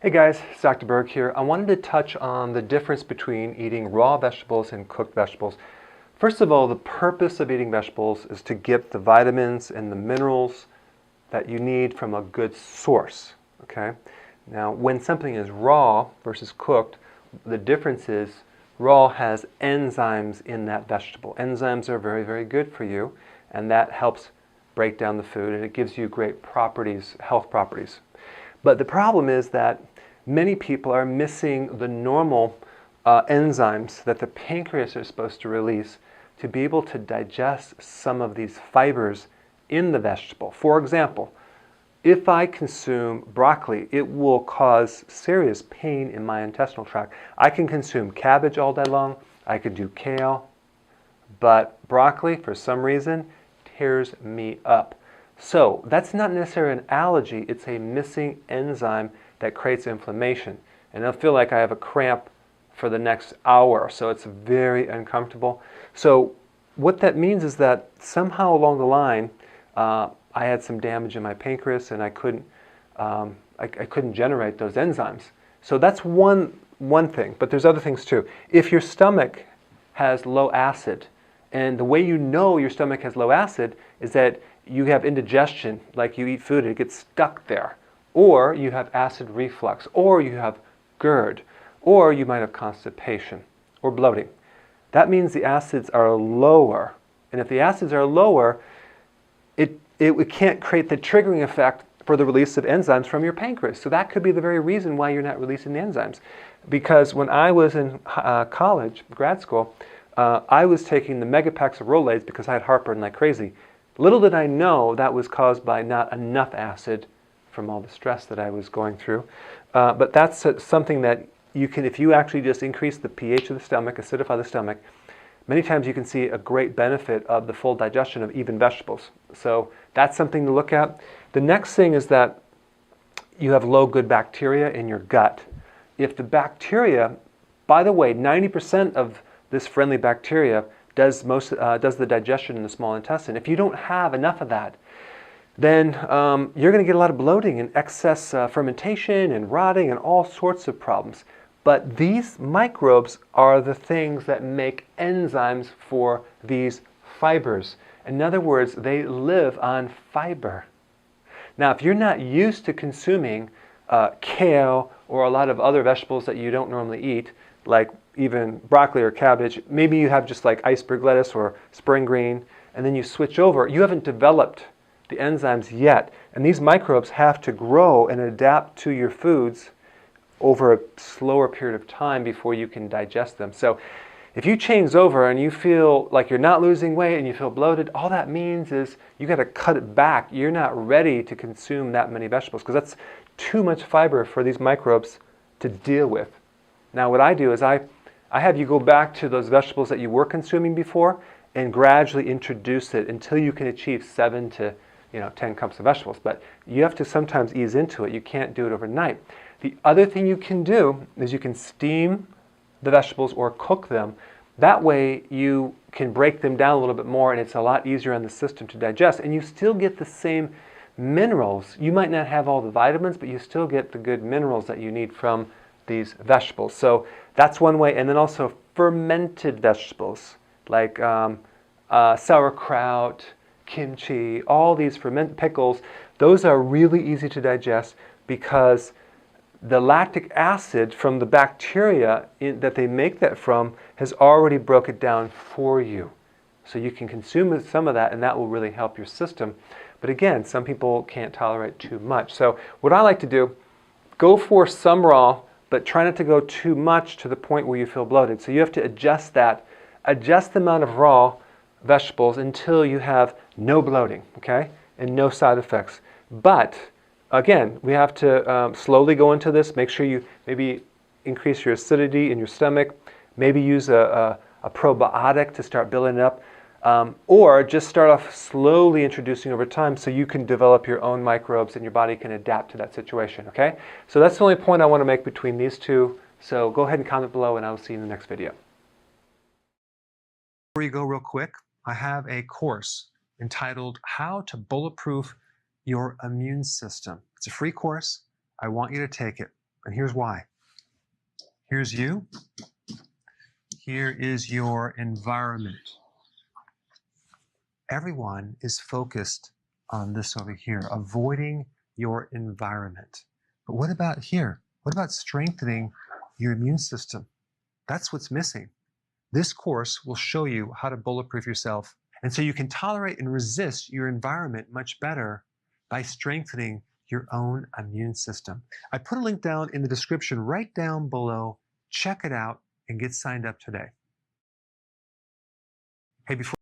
Hey guys, it's Dr. Berg here. I wanted to touch on the difference between eating raw vegetables and cooked vegetables. First of all, the purpose of eating vegetables is to get the vitamins and the minerals that you need from a good source. Okay? Now, when something is raw versus cooked, the difference is raw has enzymes in that vegetable. Enzymes are very, very good for you, and that helps break down the food, and it gives you great properties, health properties. But the problem is that many people are missing the normal enzymes that the pancreas is supposed to release to be able to digest some of these fibers in the vegetable. For example, if I consume broccoli, it will cause serious pain in my intestinal tract. I can consume cabbage all day long, I could do kale, but broccoli, for some reason, tears me up. So that's not necessarily an allergy, it's a missing enzyme that creates inflammation. And I'll feel like I have a cramp for the next hour, so it's very uncomfortable. So what that means is that somehow along the line, I had some damage in my pancreas and I couldn't generate those enzymes. So that's one thing, but there's other things too. If your stomach has low acid, and the way you know your stomach has low acid is that you have indigestion, like you eat food and it gets stuck there. Or you have acid reflux, or you have GERD, or you might have constipation or bloating. That means the acids are lower. And if the acids are lower, it can't create the triggering effect for the release of enzymes from your pancreas. So that could be the very reason why you're not releasing the enzymes. Because when I was in college, grad school, I was taking the Megapaxilrolase because I had heartburn like crazy. Little did I know that was caused by not enough acid from all the stress that I was going through. But that's something that you can, if you actually just increase the pH of the stomach, acidify the stomach, many times you can see a great benefit of the full digestion of even vegetables. So that's something to look at. The next thing is that you have low good bacteria in your gut. If the bacteria, by the way, 90% of this friendly bacteria does the digestion in the small intestine. If you don't have enough of that, then you're going to get a lot of bloating and excess fermentation and rotting and all sorts of problems. But these microbes are the things that make enzymes for these fibers. In other words, they live on fiber. Now, if you're not used to consuming kale or a lot of other vegetables that you don't normally eat, like even broccoli or cabbage, maybe you have just like iceberg lettuce or spring green, and then you switch over, you haven't developed the enzymes yet, and these microbes have to grow and adapt to your foods over a slower period of time before you can digest them. So if you change over and you feel like you're not losing weight and you feel bloated, all that means is you got to cut it back. You're not ready to consume that many vegetables because that's too much fiber for these microbes to deal with. Now what I do is I have you go back to those vegetables that you were consuming before and gradually introduce it until you can achieve 7 to 10 cups of vegetables. But you have to sometimes ease into it. You can't do it overnight. The other thing you can do is you can steam the vegetables or cook them. That way you can break them down a little bit more and it's a lot easier on the system to digest. And you still get the same minerals. You might not have all the vitamins, but you still get the good minerals that you need from these vegetables. So that's one way. And then also fermented vegetables like sauerkraut, kimchi, all these fermented pickles, those are really easy to digest because the lactic acid from the bacteria that they make that from has already broke it down for you. So you can consume some of that and that will really help your system. But again, some people can't tolerate too much. So what I like to do, go for some raw, but try not to go too much to the point where you feel bloated. So you have to adjust that, adjust the amount of raw vegetables until you have no bloating, okay, and no side effects. But again, we have to slowly go into this. Make sure you maybe increase your acidity in your stomach, maybe use a probiotic to start building it up, or just start off slowly introducing over time so you can develop your own microbes and your body can adapt to that situation, okay? So that's the only point I want to make between these two. So go ahead and comment below and I'll see you in the next video. Before you go real quick, I have a course entitled How to Bulletproof Your Immune System. It's a free course. I want you to take it. And here's why. Here's you. Here is your environment. Everyone is focused on this over here, avoiding your environment. But what about here? What about strengthening your immune system? That's what's missing. This course will show you how to bulletproof yourself, and so you can tolerate and resist your environment much better by strengthening your own immune system. I put a link down in the description right down below. Check it out and get signed up today. Hey, before